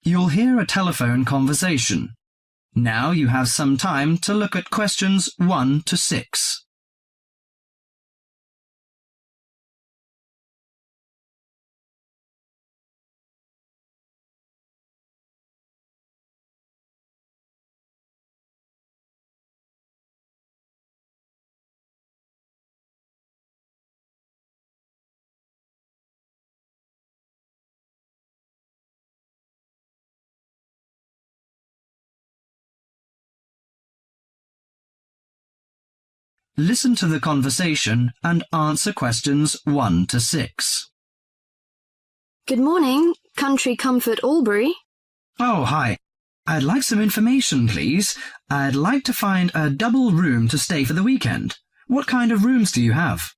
You'll hear a telephone conversation. Now you have some time to look at questions 1 to 6. Listen to the conversation and answer questions 1 to 6. Good morning, Country Comfort Albury. Oh, hi. I'd like some information, please. I'd like to find a double room to stay for the weekend. What kind of rooms do you have?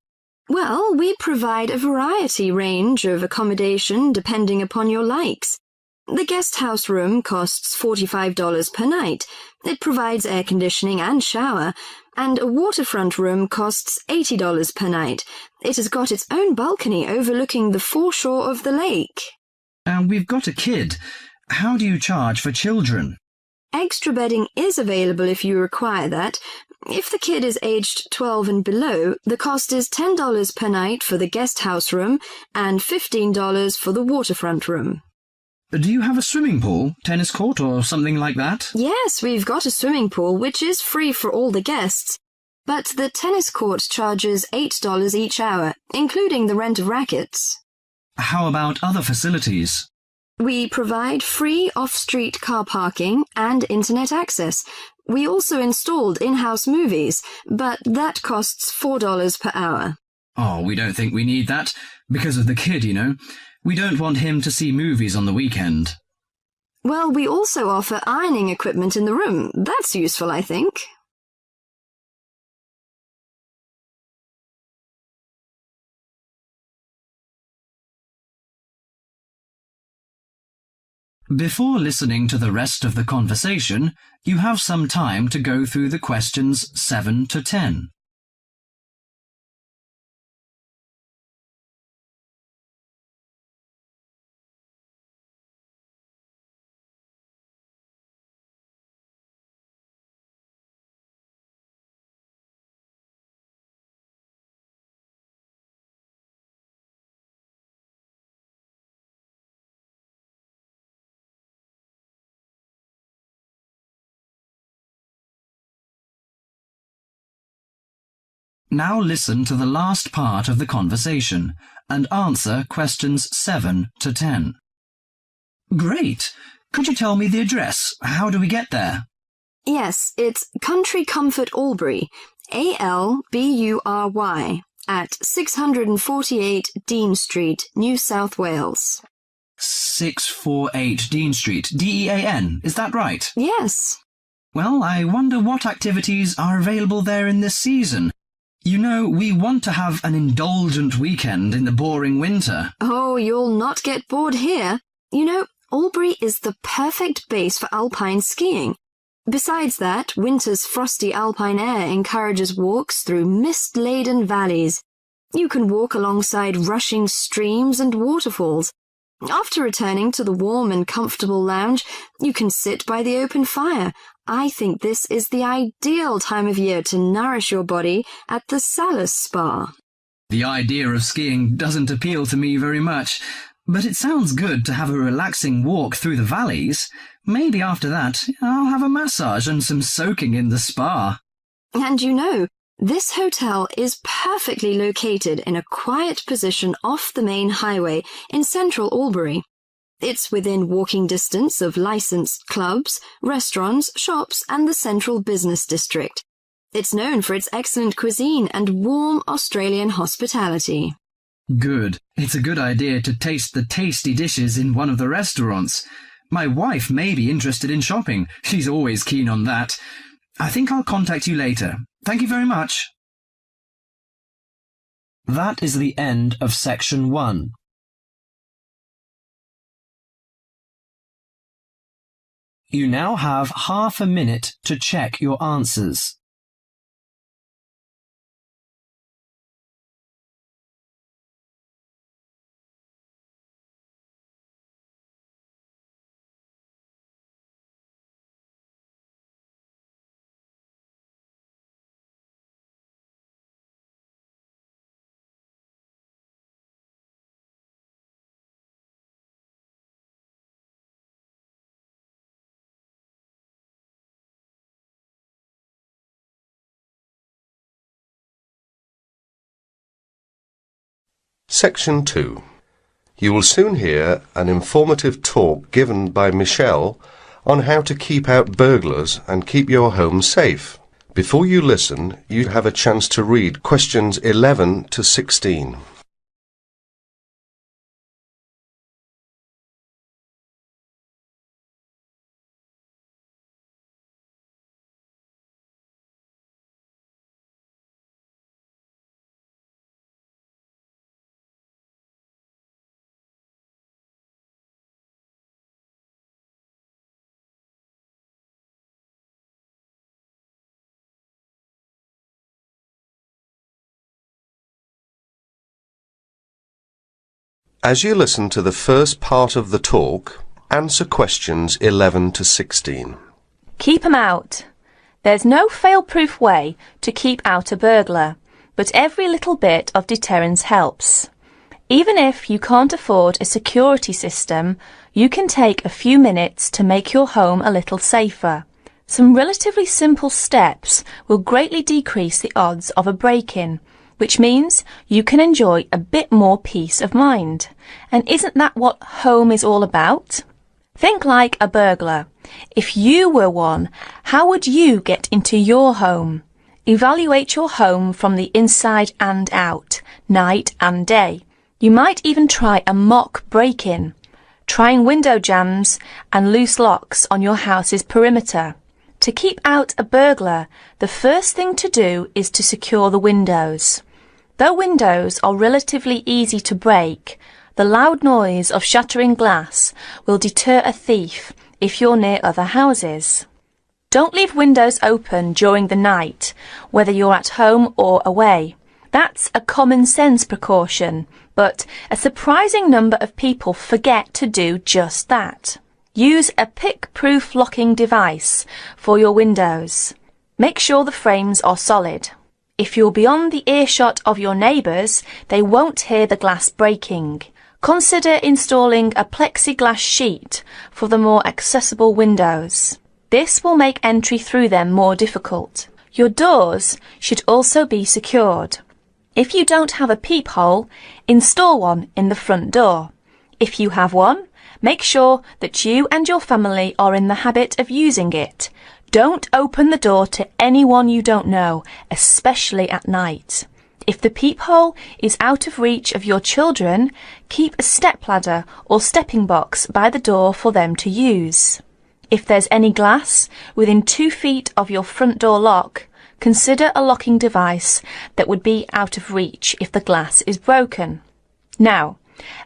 Well, we provide a variety range of accommodation depending upon your likes. The guest house room costs $45 per night. It provides air conditioning and shower, and a waterfront room costs $80 per night. It has got its own balcony overlooking the foreshore of the lake. We've got a kid. How do you charge for children? Extra bedding is available if you require that. If the kid is aged 12 and below, the cost is $10 per night for the guest house room and $15 for the waterfront room. Do you have a swimming pool, tennis court, or something like that? Yes, we've got a swimming pool, which is free for all the guests. But the tennis court charges $8 each hour, including the rent of rackets. How about other facilities? We provide free off-street car parking and internet access. We also installed in-house movies, but that costs $4 per hour. Oh, we don't think we need that, because of the kid, you know. We don't want him to see movies on the weekend. Well, we also offer ironing equipment in the room. That's useful, I think. Before listening to the rest of the conversation, you have some time to go through the questions 7 to 10. Now listen to the last part of the conversation and answer questions 7 to 10. Great! Could you tell me the address? How do we get there? Yes, it's Country Comfort Albury, Albury, at 648 Dean Street, New South Wales. 648 Dean Street, Dean, is that right? Yes. Well, I wonder what activities are available there in this season. You know, we want to have an indulgent weekend in the boring winter. Oh, you'll not get bored here. You know, Albury is the perfect base for alpine skiing. Besides that, winter's frosty alpine air encourages walks through mist-laden valleys. You can walk alongside rushing streams and waterfalls. After returning to the warm and comfortable lounge, you can sit by the open fire. I think this is the ideal time of year to nourish your body at the Salus Spa. The idea of skiing doesn't appeal to me very much, but it sounds good to have a relaxing walk through the valleys. Maybe after that, I'll have a massage and some soaking in the spa. And you know, this hotel is perfectly located in a quiet position off the main highway in central Albury. It's within walking distance of licensed clubs, restaurants, shops, and the central business district. It's known for its excellent cuisine and warm Australian hospitality. Good. It's a good idea to taste the tasty dishes in one of the restaurants. My wife may be interested in shopping. She's always keen on that. I think I'll contact you later. Thank you very much. That is the end of section 1. You now have half a minute to check your answers. Section 2. You will soon hear an informative talk given by Michelle on how to keep out burglars and keep your home safe. Before you listen, you have a chance to read questions 11 to 16. As you listen to the first part of the talk, answer questions 11 to 16. Keep 'em out. There's no fail-proof way to keep out a burglar, but every little bit of deterrence helps. Even if you can't afford a security system, you can take a few minutes to make your home a little safer. Some relatively simple steps will greatly decrease the odds of a break-in, which means you can enjoy a bit more peace of mind. And isn't that what home is all about? Think like a burglar. If you were one, how would you get into your home? Evaluate your home from the inside and out, night and day. You might even try a mock break-in, trying window jams and loose locks on your house's perimeter. To keep out a burglar, the first thing to do is to secure the windows. Though windows are relatively easy to break, the loud noise of shattering glass will deter a thief if you're near other houses. Don't leave windows open during the night, whether you're at home or away. That's a common sense precaution, but a surprising number of people forget to do just that. Use a pick-proof locking device for your windows. Make sure the frames are solid. If you're beyond the earshot of your neighbours, they won't hear the glass breaking. Consider installing a plexiglass sheet for the more accessible windows. This will make entry through them more difficult. Your doors should also be secured. If you don't have a peephole, install one in the front door. If you have one, make sure that you and your family are in the habit of using it. Don't open the door to anyone you don't know, especially at night. If the peephole is out of reach of your children, keep a stepladder or stepping box by the door for them to use. If there's any glass within 2 feet of your front door lock, consider a locking device that would be out of reach if the glass is broken. Now,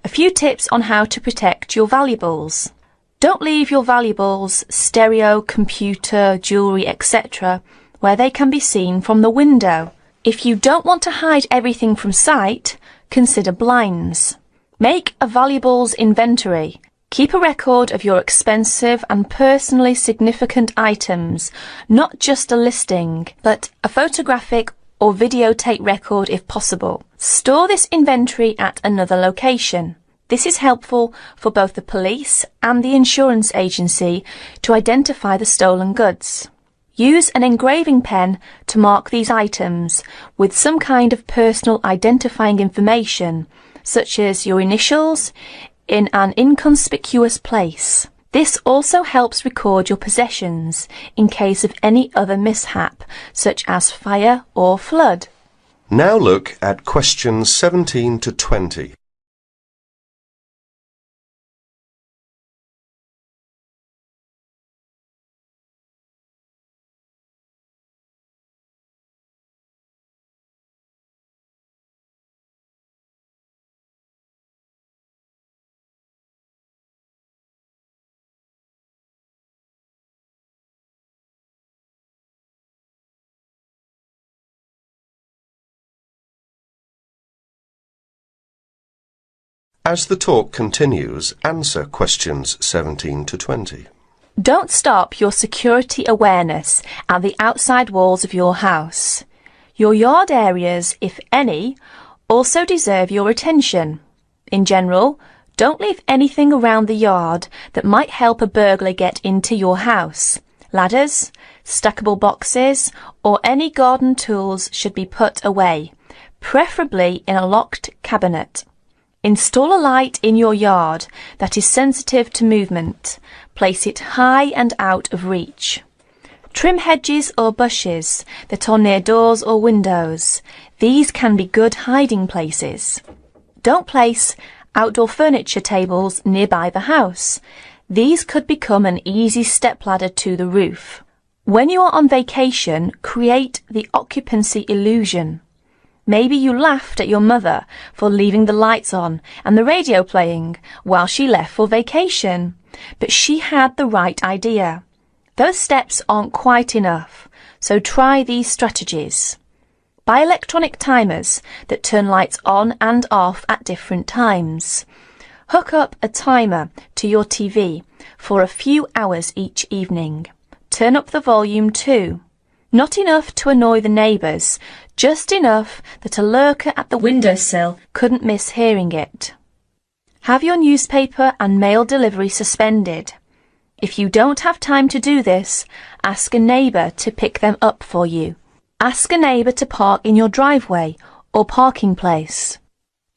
a few tips on how to protect your valuables. Don't leave your valuables, stereo, computer, jewellery, etc., where they can be seen from the window. If you don't want to hide everything from sight, consider blinds. Make a valuables inventory. Keep a record of your expensive and personally significant items, not just a listing, but a photographic or videotape record if possible. Store this inventory at another location. This is helpful for both the police and the insurance agency to identify the stolen goods. Use an engraving pen to mark these items with some kind of personal identifying information, such as your initials, in an inconspicuous place. This also helps record your possessions in case of any other mishap, such as fire or flood. Now look at questions 17 to 20. As the talk continues, answer questions 17 to 20. Don't stop your security awareness at the outside walls of your house. Your yard areas, if any, also deserve your attention. In general, don't leave anything around the yard that might help a burglar get into your house. Ladders, stackable boxes, or any garden tools should be put away, preferably in a locked cabinet. Install a light in your yard that is sensitive to movement. Place it high and out of reach. Trim hedges or bushes that are near doors or windows. These can be good hiding places. Don't place outdoor furniture tables nearby the house. These could become an easy stepladder to the roof. When you are on vacation, create the occupancy illusion. Maybe you laughed at your mother for leaving the lights on and the radio playing while she left for vacation, but she had the right idea. Those steps aren't quite enough, so try these strategies. Buy electronic timers that turn lights on and off at different times. Hook up a timer to your TV for a few hours each evening. Turn up the volume too. Not enough to annoy the neighbours, just enough that a lurker at the windowsill couldn't miss hearing it. Have your newspaper and mail delivery suspended. If you don't have time to do this, ask a neighbour to pick them up for you. Ask a neighbour to park in your driveway or parking place.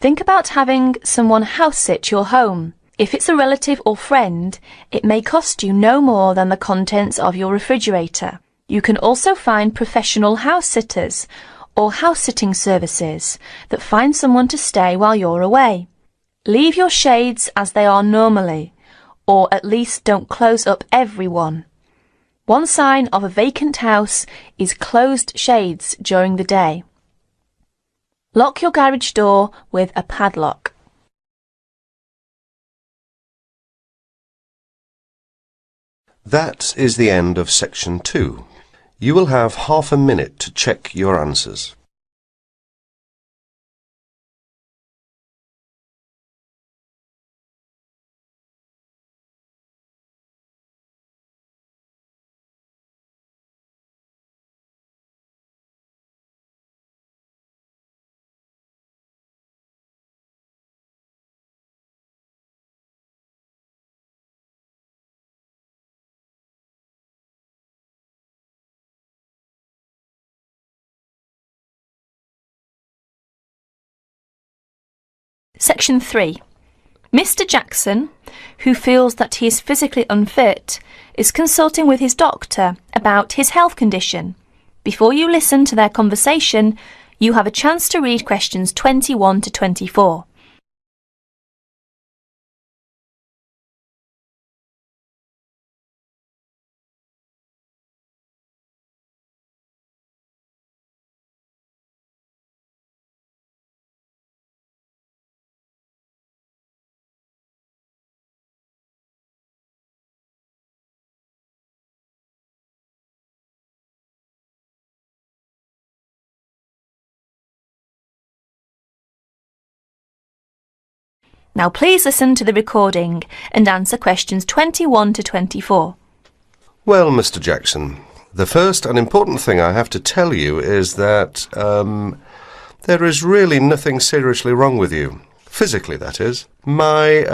Think about having someone house sit your home. If it's a relative or friend, it may cost you no more than the contents of your refrigerator. You can also find professional house sitters or house sitting services that find someone to stay while you're away. Leave your shades as they are normally, or at least don't close up everyone. One sign of a vacant house is closed shades during the day. Lock your garage door with a padlock. That is the end of section 2. You will have half a minute to check your answers. Section 3. Mr. Jackson, who feels that he is physically unfit, is consulting with his doctor about his health condition. Before you listen to their conversation, you have a chance to read questions 21 to 24. Now please listen to the recording and answer questions 21 to 24. Well, Mr. Jackson, the first and important thing I have to tell you is that there is really nothing seriously wrong with you. Physically, that is. My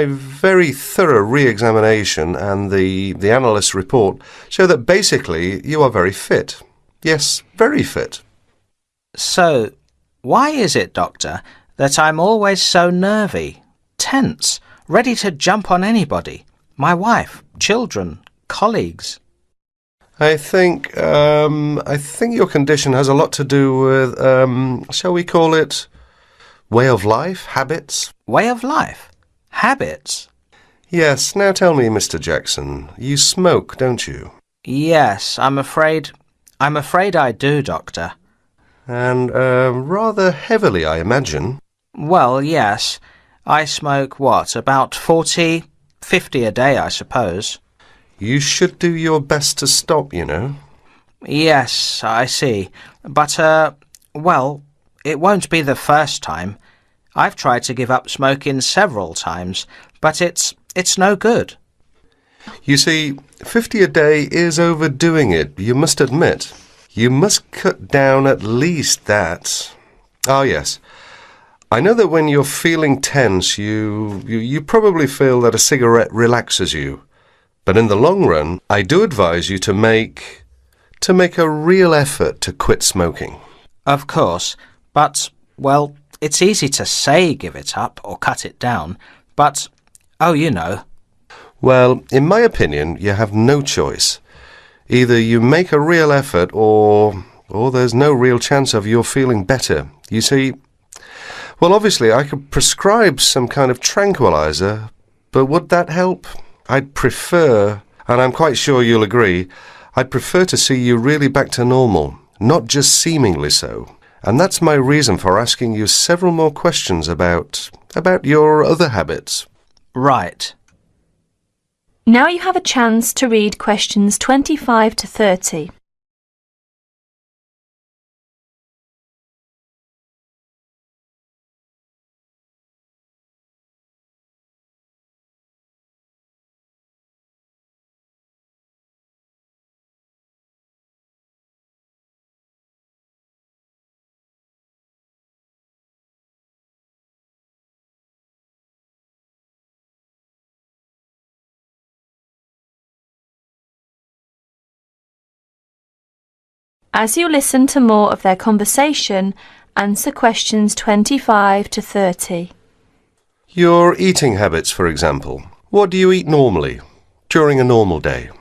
very thorough re-examination and the analyst's report show that basically you are very fit. Yes, very fit. So, why is it, Doctor, that I'm always so nervy, tense, ready to jump on anybody? My wife, children, colleagues. I think your condition has a lot to do with, shall we call it, way of life, habits? Way of life? Habits? Yes, now tell me, Mr. Jackson, you smoke, don't you? Yes, I'm afraid I do, Doctor. And rather heavily, I imagine. Well, yes. I smoke, about 40, 50 a day, I suppose. You should do your best to stop, you know. Yes, I see. But, it won't be the first time. I've tried to give up smoking several times, but it's no good. You see, 50 a day is overdoing it, you must admit. You must cut down at least that. Ah, yes. I know that when you're feeling tense, you probably feel that a cigarette relaxes you. But in the long run, I do advise you to make a real effort to quit smoking. Of course, but, it's easy to say give it up or cut it down, but, oh, you know. Well, in my opinion, you have no choice. Either you make a real effort or there's no real chance of your feeling better. You see, well, obviously I could prescribe some kind of tranquilizer, but would that help? I'd prefer, and I'm quite sure you'll agree, I'd prefer to see you really back to normal, not just seemingly so. And that's my reason for asking you several more questions about your other habits. Right. Now you have a chance to read questions 25 to 30. As you listen to more of their conversation, answer questions 25 to 30. Your eating habits, for example. What do you eat normally, during a normal day?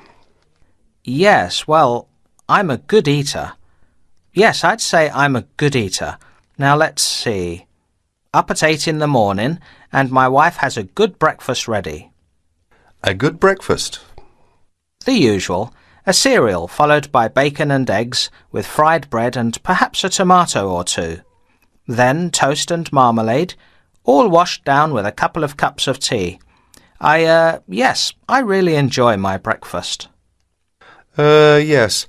Yes, well, I'm a good eater. Yes, I'd say I'm a good eater. Now let's see. Up at 8 in the morning, and my wife has a good breakfast ready. A good breakfast. The usual. A cereal followed by bacon and eggs with fried bread and perhaps a tomato or two. Then toast and marmalade, all washed down with a couple of cups of tea. Yes, I really enjoy my breakfast. Yes,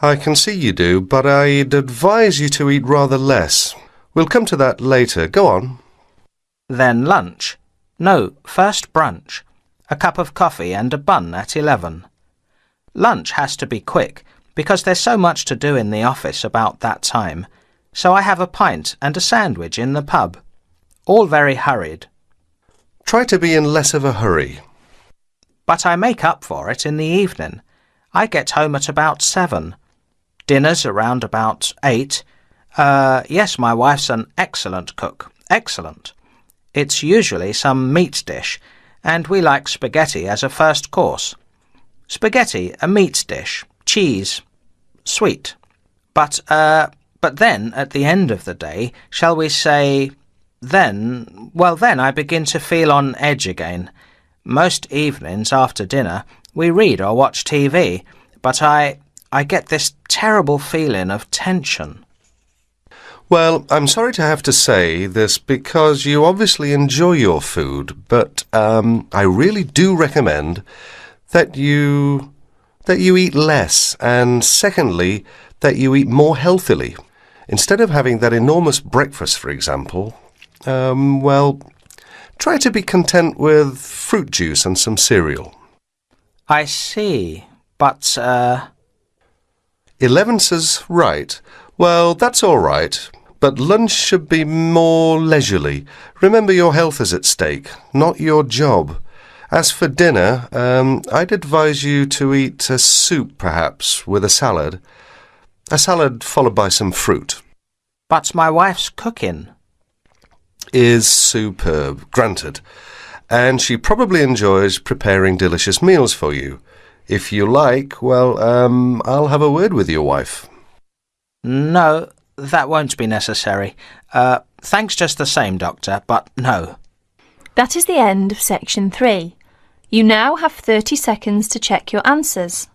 I can see you do, but I'd advise you to eat rather less. We'll come to that later. Go on. Then lunch. No, first brunch. A cup of coffee and a bun at 11. Lunch has to be quick, because there's so much to do in the office about that time, so I have a pint and a sandwich in the pub. All very hurried. Try to be in less of a hurry. But I make up for it in the evening. I get home at about 7. Dinner's around about 8. Yes, my wife's an excellent cook. Excellent. It's usually some meat dish, and we like spaghetti as a first course. Spaghetti, a meat dish, cheese, sweet. But then, at the end of the day, shall we say, then I begin to feel on edge again. Most evenings after dinner, we read or watch TV, but I get this terrible feeling of tension. Well, I'm sorry to have to say this because you obviously enjoy your food, but I really do recommend that you eat less, and secondly, that you eat more healthily. Instead of having that enormous breakfast, for example, try to be content with fruit juice and some cereal. I see, but 11 says right. Well, that's all right, but lunch should be more leisurely. Remember, your health is at stake, not your job. As for dinner, I'd advise you to eat a soup, perhaps, with a salad. A salad followed by some fruit. But my wife's cooking is superb, granted. And she probably enjoys preparing delicious meals for you. If you like, I'll have a word with your wife. No, that won't be necessary. Thanks just the same, Doctor, but no. That is the end of section 3. You now have 30 seconds to check your answers.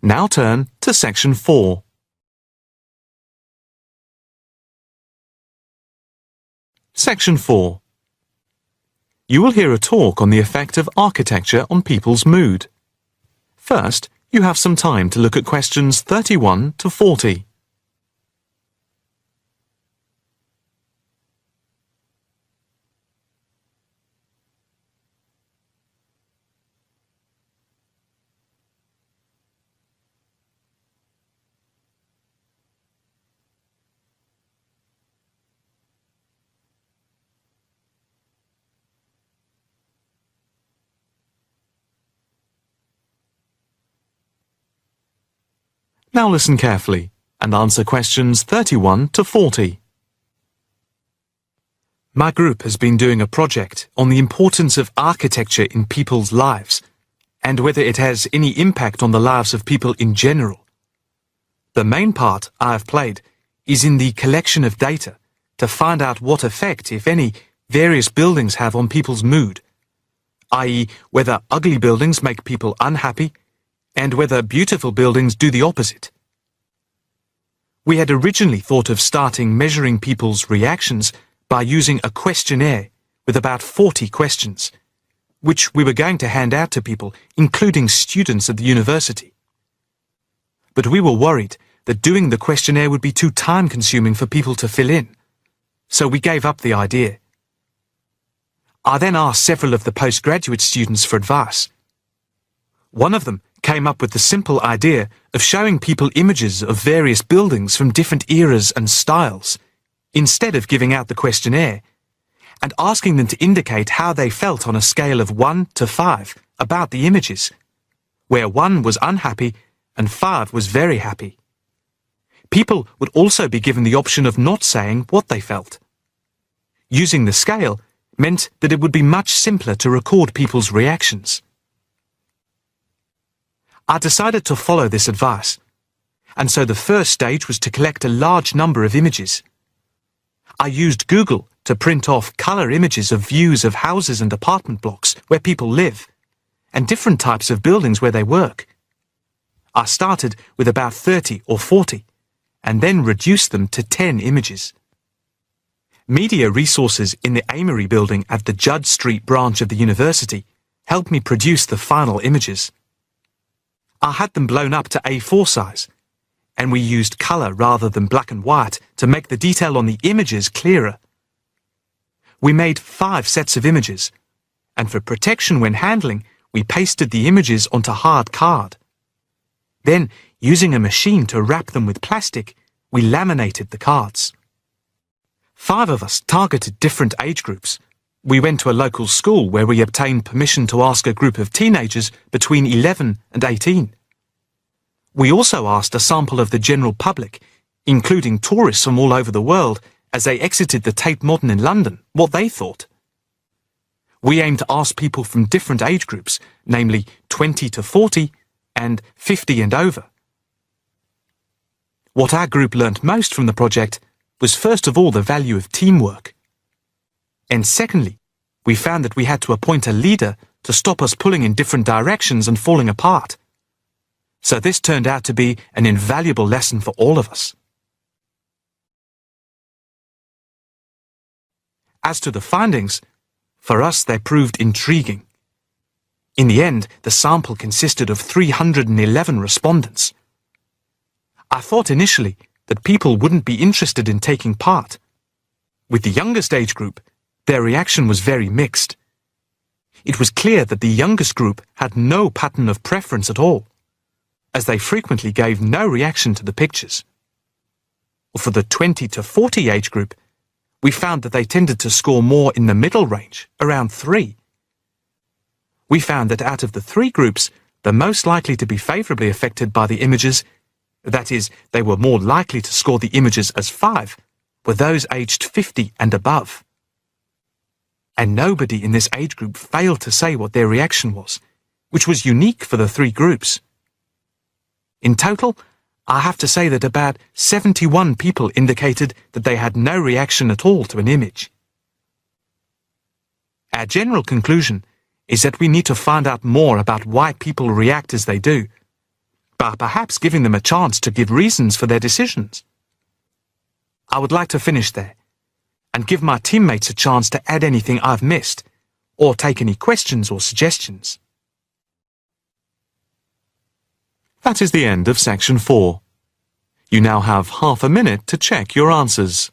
Now turn to section 4. Section 4. You will hear a talk on the effect of architecture on people's mood. First, you have some time to look at questions 31 to 40. Now listen carefully and answer questions 31 to 40. My group has been doing a project on the importance of architecture in people's lives and whether it has any impact on the lives of people in general. The main part I have played is in the collection of data to find out what effect, if any, various buildings have on people's mood, i.e., whether ugly buildings make people unhappy and whether beautiful buildings do the opposite. We had originally thought of starting measuring people's reactions by using a questionnaire with about 40 questions, which we were going to hand out to people, including students at the university. But we were worried that doing the questionnaire would be too time-consuming for people to fill in, so we gave up the idea. I then asked several of the postgraduate students for advice. One of them came up with the simple idea of showing people images of various buildings from different eras and styles, instead of giving out the questionnaire, and asking them to indicate how they felt on a scale of 1 to 5 about the images, where 1 was unhappy and 5 was very happy. People would also be given the option of not saying what they felt. Using the scale meant that it would be much simpler to record people's reactions. I decided to follow this advice, and so the first stage was to collect a large number of images. I used Google to print off colour images of views of houses and apartment blocks where people live, and different types of buildings where they work. I started with about 30 or 40, and then reduced them to 10 images. Media resources in the Amory building at the Judd Street branch of the university helped me produce the final images. I had them blown up to A4 size, and we used colour rather than black and white to make the detail on the images clearer. We made 5 sets of images, and for protection when handling, we pasted the images onto hard card. Then, using a machine to wrap them with plastic, we laminated the cards. 5 of us targeted different age groups. We went to a local school where we obtained permission to ask a group of teenagers between 11 and 18. We also asked a sample of the general public, including tourists from all over the world, as they exited the Tate Modern in London, what they thought. We aimed to ask people from different age groups, namely 20 to 40 and 50 and over. What our group learnt most from the project was first of all the value of teamwork. And secondly, we found that we had to appoint a leader to stop us pulling in different directions and falling apart. So this turned out to be an invaluable lesson for all of us. As to the findings, for us they proved intriguing. In the end, the sample consisted of 311 respondents. I thought initially that people wouldn't be interested in taking part. With the youngest age group, their reaction was very mixed. It was clear that the youngest group had no pattern of preference at all, as they frequently gave no reaction to the pictures. For the 20 to 40 age group, we found that they tended to score more in the middle range, around 3. We found that out of the 3 groups, the most likely to be favourably affected by the images, that is, they were more likely to score the images as 5, were those aged 50 and above. And nobody in this age group failed to say what their reaction was, which was unique for the 3 groups. In total, I have to say that about 71 people indicated that they had no reaction at all to an image. Our general conclusion is that we need to find out more about why people react as they do, by perhaps giving them a chance to give reasons for their decisions. I would like to finish there, and give my teammates a chance to add anything I've missed, or take any questions or suggestions. That is the end of section 4. You now have half a minute to check your answers.